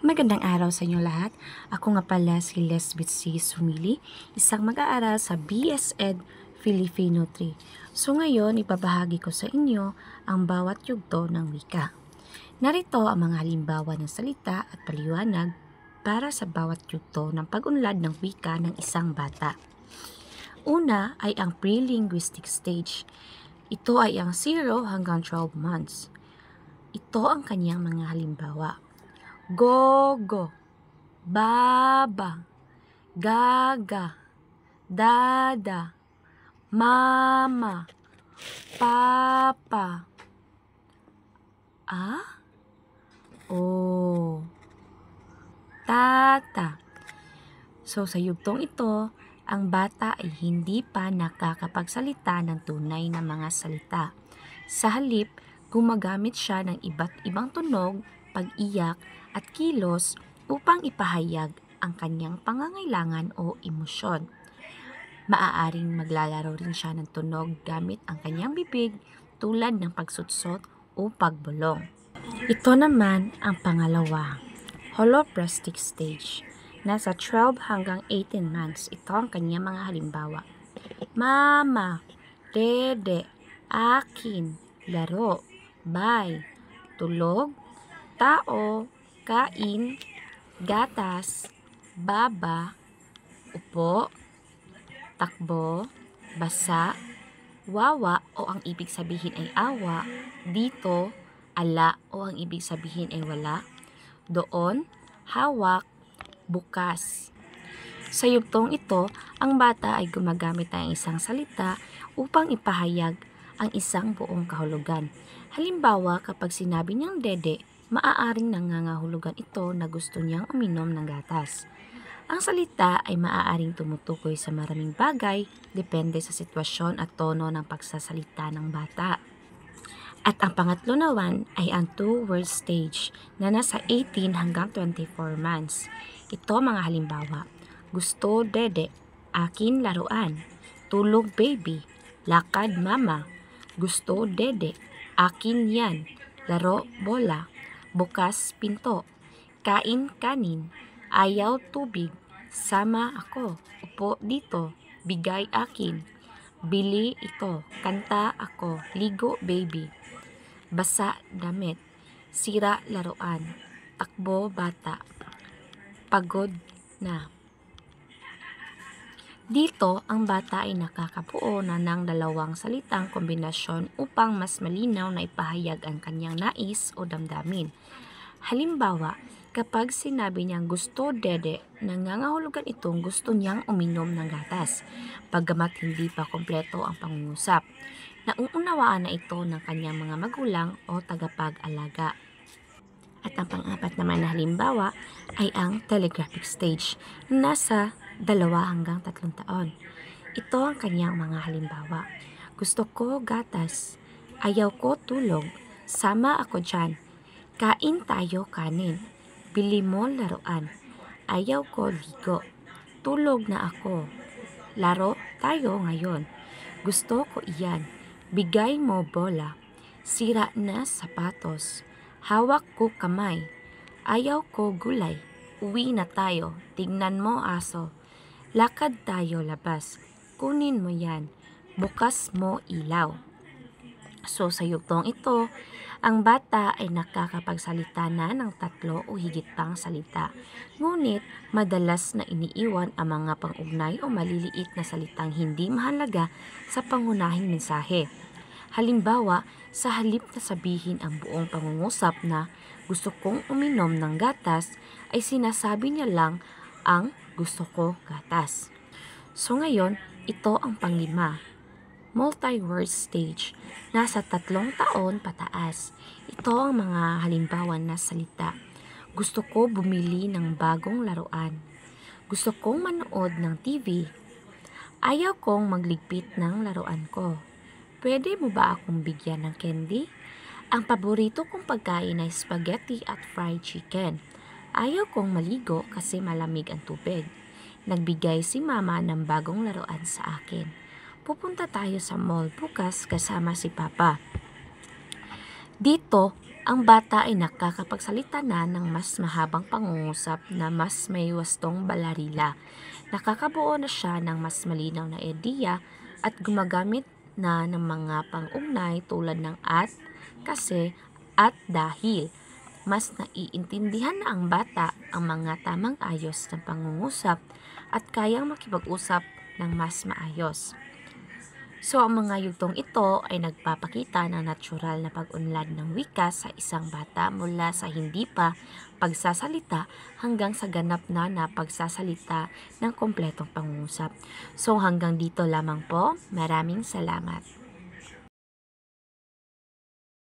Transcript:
Magandang araw sa inyo lahat. Ako nga pala si Lesbeth C. Sumili, isang mag-aaral sa BS Ed Filipino 3. So ngayon, ipabahagi ko sa inyo ang bawat yugto ng wika. Narito ang mga halimbawa ng salita at paliwanag para sa bawat yugto ng pag-unlad ng wika ng isang bata. Una ay ang pre-linguistic stage. Ito ay ang 0 hanggang 12 months. Ito ang kanyang mga halimbawa. Gogo, baba, gaga, dada, mama, papa, tata. So sa yugtong ito, ang bata ay hindi pa nakakapagsalita ng tunay na mga salita. Sa halip, gumagamit siya ng iba't ibang tunog, pag-iyak, at kilos upang ipahayag ang kanyang pangangailangan o emosyon. Maaaring maglalaro rin siya ng tunog gamit ang kanyang bibig tulad ng pagsutsot o pagbulong. Ito naman ang pangalawa, holoplastic stage. Nasa 12 hanggang 18 months, ito ang kanyang mga halimbawa. Mama, dede, akin, laro, bay, tulog, tao, kain, gatas, baba, upo, takbo, basa, wawa o ang ibig sabihin ay awa, dito, ala o ang ibig sabihin ay wala, doon, hawak, bukas. Sa yugtong ito, ang bata ay gumagamit ng isang salita upang ipahayag ang isang buong kahulugan. Halimbawa, kapag sinabi niyang dede, maaaring nangangahulugan ito na gusto niyang uminom ng gatas. Ang salita ay maaaring tumutukoy sa maraming bagay, depende sa sitwasyon at tono ng pagsasalita ng bata. At ang pangatlo naman ay ang two-word stage na nasa 18 hanggang 24 months. Ito mga halimbawa, gusto dede, akin laruan, tulog baby, lakad mama, gusto dede, akin yan, laro bola, bukas pinto, kain kanin, ayaw tubig, sama ako, upo dito, bigay akin, bili ito, kanta ako, ligo baby, basa damit, sira laruan, takbo bata, pagod na. Dito, ang bata ay nakakabuo na ng dalawang salitang kombinasyon upang mas malinaw na ipahayag ang kanyang nais o damdamin. Halimbawa, kapag sinabi niyang gusto dede, nangangahulugan itong gusto niyang uminom ng gatas, bagamat hindi pa kompleto ang pangungusap. Nauunawaan na ito ng kanyang mga magulang o tagapag-alaga. At ang pang-apat naman na halimbawa ay ang telegraphic stage, nasa 2 hanggang 3 taon. Ito ang kanyang mga halimbawa. Gusto ko gatas, ayaw ko tulog, sama ako dyan, kain tayo kanin, bili mo laruan, ayaw ko ligo, tulog na ako, laro tayo ngayon, gusto ko iyan, bigay mo bola, sira na sapatos, hawak ko kamay, ayaw ko gulay, uwi na tayo, tignan mo aso, lakad tayo labas, kunin mo yan, bukas mo ilaw. So sa yugtong ito, ang bata ay nakakapagsalita na ng 3 o higit pang salita. Ngunit madalas na iniiwan ang mga pang-ugnay o maliliit na salitang hindi mahalaga sa pangunahing mensahe. Halimbawa, sa halip na sabihin ang buong pangungusap na gusto kong uminom ng gatas, ay sinasabi niya lang ang gusto ko gatas. So ngayon, ito ang pang-5. Multi-word stage, nasa 3 taon pataas. Ito ang mga halimbawa na salita. Gusto ko bumili ng bagong laruan. Gusto kong manood ng TV. Ayaw kong magligpit ng laruan ko. Pwede mo ba akong bigyan ng candy? Ang paborito kong pagkain ay spaghetti at fried chicken. Ayaw kong maligo kasi malamig ang tubig. Nagbigay si mama ng bagong laruan sa akin. Pupunta tayo sa mall bukas kasama si papa. Dito, Ang bata ay nakakapagsalita na ng mas mahabang pangungusap na mas may wastong balarila. Nakakabuo na siya ng mas malinaw na ideya at gumagamit na ng mga pang-ugnay tulad ng at, kasi, at dahil. Mas naiintindihan na ang bata ang mga tamang ayos ng pangungusap at kayang makipag-usap ng mas maayos. So, ang mga yugtong ito ay nagpapakita ng natural na pag-unlad ng wika sa isang bata mula sa hindi pa pagsasalita hanggang sa ganap na pagsasalita ng kompletong pangungusap. So, hanggang dito lamang po. Maraming salamat.